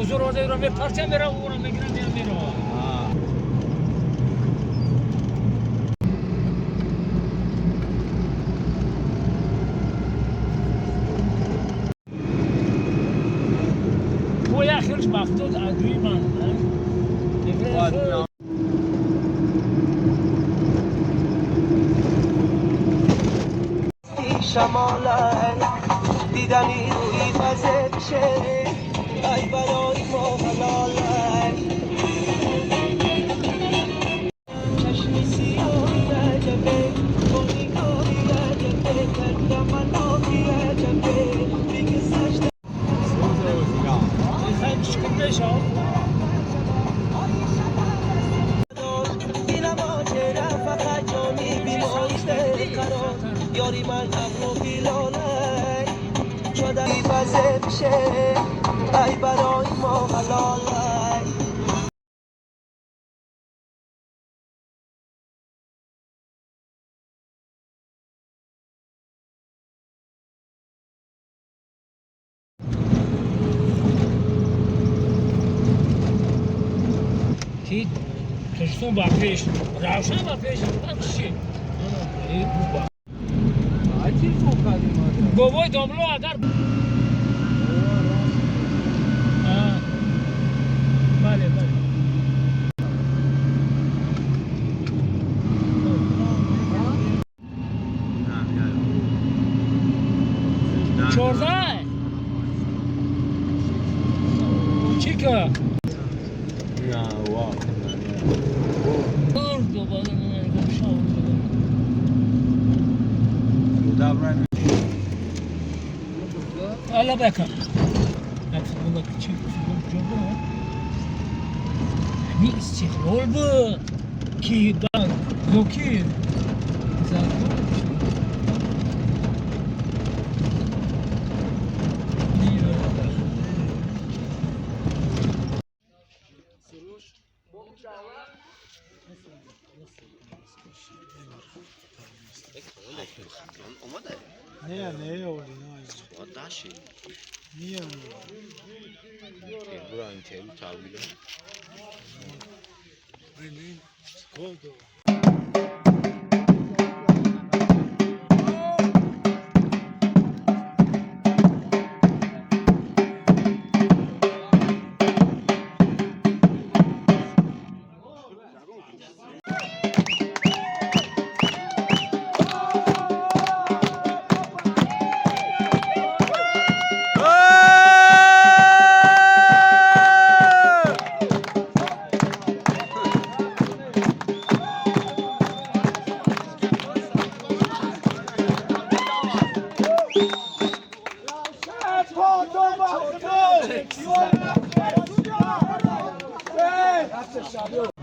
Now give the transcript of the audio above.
حضور آده رو به پرچم برم اونم بگیرم میرم میرم. Bu yakınız baktı da duyman. شمالای دیدنی روی مزه بشه ای برای ما حلالای چشمی سیاهی عجبه با نگاهی عجبه کردم من آبی عجبه دیگه سجده Sen çıkıp beş al. اینم آجره فقط جانی بیمایست قرار یاری من ابرو بیلاله شده بزه بشه ای برای ما حلاله Ki تشتون با پیش روشن با پیش چی؟ بابای داملو اگر بله بله 14 چی که؟ نه واو دوباره من شام دوران حالا بکن اصلا چی جواب می استقلال بود کی دار زوکی زاکو اومده؟ نه اولی داشتی؟ نه برای تیم تابیله. شب